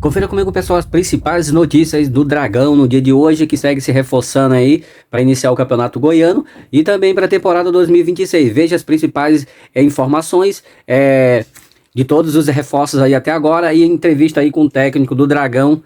Confira comigo, pessoal, as principais notícias do Dragão no dia de hoje, que segue se reforçando aí para iniciar o Campeonato Goiano e também para a temporada 2026. Veja as principais informações de todos os reforços aí até agora e entrevista aí com o técnico do Dragão,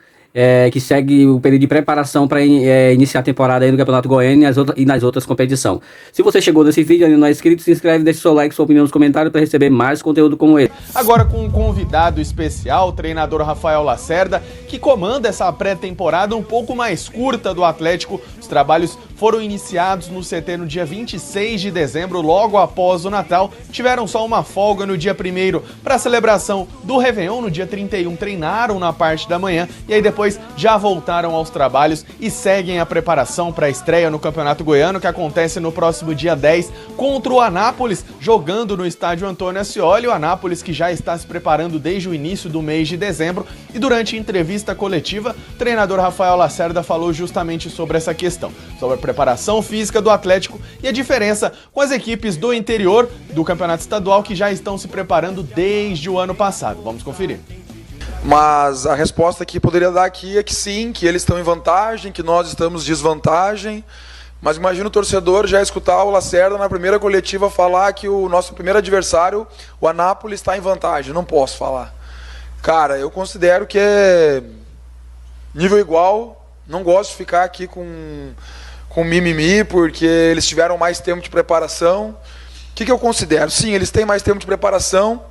que segue o período de preparação para iniciar a temporada aí no Campeonato Goiano e nas outras competições. Se você chegou nesse vídeo e ainda não é inscrito, se inscreve, deixa seu like, sua opinião nos comentários para receber mais conteúdo como esse. Agora com um convidado especial, o treinador Rafael Lacerda, que comanda essa pré-temporada um pouco mais curta do Atlético. Os trabalhos foram iniciados no CT no dia 26 de dezembro, logo após o Natal. Tiveram só uma folga no dia 1º para a celebração do Réveillon. No dia 31 treinaram na parte da manhã e aí depois já voltaram aos trabalhos e seguem a preparação para a estreia no Campeonato Goiano, que acontece no próximo dia 10 contra o Anápolis, jogando no estádio Antônio Ascioli. O Anápolis que já está se preparando desde o início do mês de dezembro, e durante a entrevista coletiva, o treinador Rafael Lacerda falou justamente sobre essa questão, sobre a preparação física do Atlético e a diferença com as equipes do interior do Campeonato Estadual que já estão se preparando desde o ano passado. Vamos conferir. Mas a resposta que poderia dar aqui é que sim, que eles estão em vantagem, que nós estamos em desvantagem. Mas imagina o torcedor já escutar o Lacerda na primeira coletiva falar que o nosso primeiro adversário, o Anápolis, está em vantagem. Não posso falar. Cara, eu considero que é nível igual. Não gosto de ficar aqui com mimimi, porque eles tiveram mais tempo de preparação. O que eu considero? Sim, eles têm mais tempo de preparação.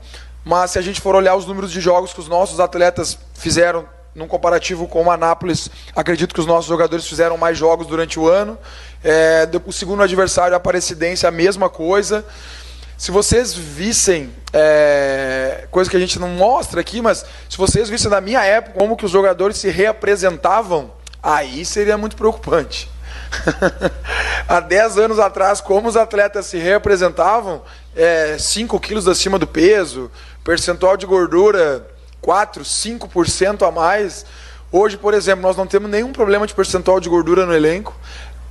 Mas se a gente for olhar os números de jogos que os nossos atletas fizeram num comparativo com o Anápolis, acredito que os nossos jogadores fizeram mais jogos durante o ano. O segundo adversário, a Aparecidense, a mesma coisa. Se vocês vissem, coisa que a gente não mostra aqui, mas se vocês vissem na minha época como que os jogadores se reapresentavam, aí seria muito preocupante. Há 10 anos atrás, como os atletas se reapresentavam, 5 quilos acima do peso, percentual de gordura 4, 5% a mais. Hoje, por exemplo, nós não temos nenhum problema de percentual de gordura no elenco.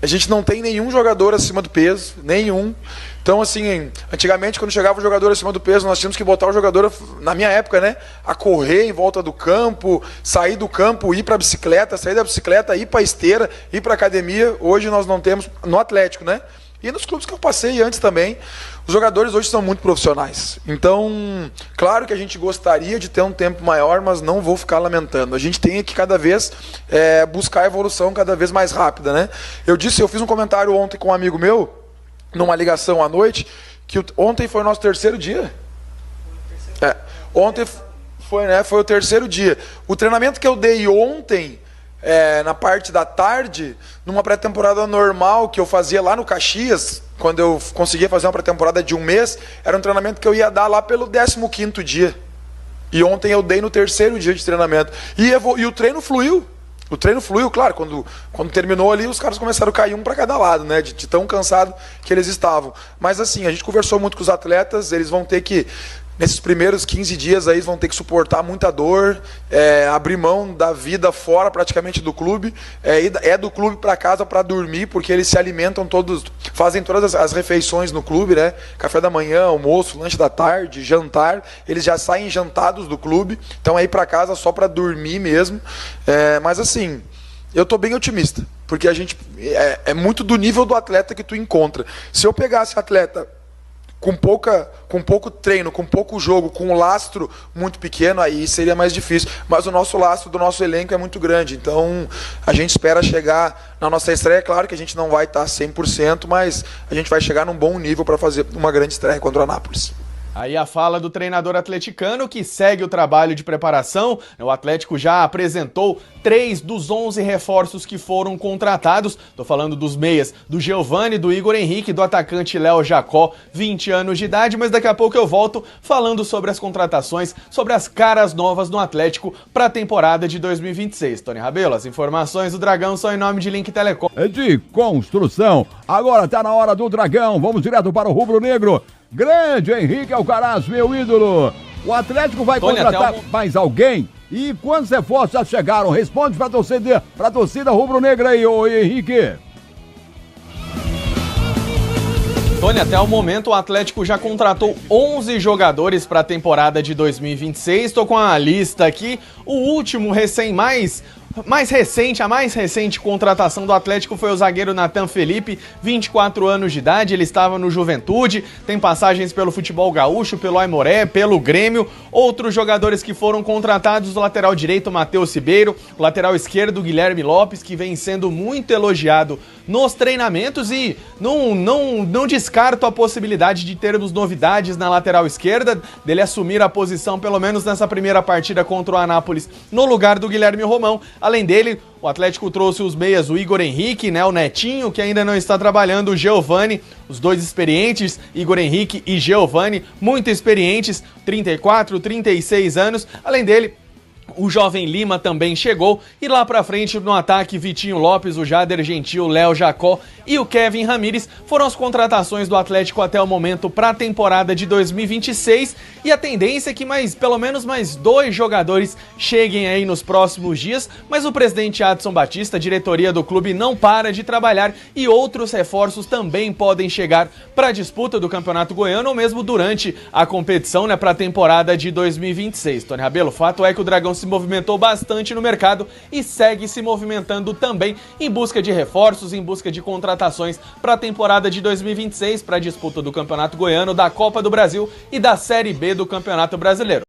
A gente não tem nenhum jogador acima do peso, nenhum. Então, assim, antigamente, quando chegava o jogador acima do peso, nós tínhamos que botar o jogador, na minha época, né, a correr em volta do campo, sair do campo, ir para a bicicleta, sair da bicicleta, ir para a esteira, ir para a academia. Hoje nós não temos, no Atlético, né? E nos clubes que eu passei antes também, os jogadores hoje são muito profissionais. Então, claro que a gente gostaria de ter um tempo maior, mas não vou ficar lamentando. A gente tem que cada vez buscar a evolução cada vez mais rápida, né? Eu fiz um comentário ontem com um amigo meu, numa ligação à noite, que ontem foi o nosso terceiro dia. Ontem foi o terceiro dia. O treinamento que eu dei ontem, na parte da tarde, numa pré-temporada normal que eu fazia lá no Caxias, quando eu conseguia fazer uma pré-temporada de um mês, era um treinamento que eu ia dar lá pelo 15º dia. E ontem eu dei no terceiro dia de treinamento. E o treino fluiu. O treino fluiu, claro, quando terminou ali, os caras começaram a cair um para cada lado, né? De tão cansado que eles estavam. Mas assim, a gente conversou muito com os atletas, eles vão ter que, nesses primeiros 15 dias aí, vão ter que suportar muita dor, abrir mão da vida fora praticamente do clube, do clube para casa para dormir, porque eles se alimentam todos, fazem todas as refeições no clube, né? Café da manhã, almoço, lanche da tarde, jantar, eles já saem jantados do clube, então aí para casa só para dormir mesmo. Mas assim, eu tô bem otimista, porque a gente é muito do nível do atleta que tu encontra. Se eu pegasse atleta com pouco treino, com pouco jogo, com um lastro muito pequeno, aí seria mais difícil. Mas o nosso lastro do nosso elenco é muito grande. Então, a gente espera chegar na nossa estreia. Claro que a gente não vai estar 100%, mas a gente vai chegar num bom nível para fazer uma grande estreia contra o Anápolis. Aí a fala do treinador atleticano, que segue o trabalho de preparação. O Atlético já apresentou 3 dos 11 reforços que foram contratados. Tô falando dos meias, do Giovani, do Igor Henrique, do atacante Léo Jacó, 20 anos de idade. Mas daqui a pouco eu volto falando sobre as contratações, sobre as caras novas do Atlético para a temporada de 2026. Tony Rabelo, as informações do Dragão são em nome de Link Telecom. De construção. Agora tá na hora do Dragão. Vamos direto para o Rubro Negro. Grande Henrique Alcaraz, meu ídolo. O Atlético vai contratar mais alguém? E quantos reforços já chegaram? Responde pra torcida rubro-negra aí, ô Henrique. Tony, até o momento o Atlético já contratou 11 jogadores para a temporada de 2026. Estou com a lista aqui. O último a mais recente contratação do Atlético foi o zagueiro Nathan Felipe, 24 anos de idade, ele estava no Juventude, tem passagens pelo futebol gaúcho, pelo Aimoré, pelo Grêmio. Outros jogadores que foram contratados, o lateral direito Matheus Ribeiro, o lateral esquerdo Guilherme Lopes, que vem sendo muito elogiado nos treinamentos, e não descarto a possibilidade de termos novidades na lateral esquerda, dele assumir a posição, pelo menos nessa primeira partida contra o Anápolis, no lugar do Guilherme Romão. Além dele, o Atlético trouxe os meias, o Igor Henrique, né, o Netinho, que ainda não está trabalhando, o Giovani, os dois experientes, Igor Henrique e Giovani, muito experientes, 34, 36 anos. Além dele, o jovem Lima também chegou, e lá pra frente no ataque, Vitinho Lopes, o Jader Gentil, o Léo Jacó e o Kevin Ramírez foram as contratações do Atlético até o momento para a temporada de 2026, e a tendência é que pelo menos mais 2 jogadores cheguem aí nos próximos dias, mas o presidente Adson Batista, a diretoria do clube, não para de trabalhar, e outros reforços também podem chegar para a disputa do Campeonato Goiano ou mesmo durante a competição, né, para a temporada de 2026. Tony Rabelo, o fato é que o Dragão se movimentou bastante no mercado e segue se movimentando também em busca de reforços, em busca de contratações para a temporada de 2026, para a disputa do Campeonato Goiano, da Copa do Brasil e da Série B do Campeonato Brasileiro.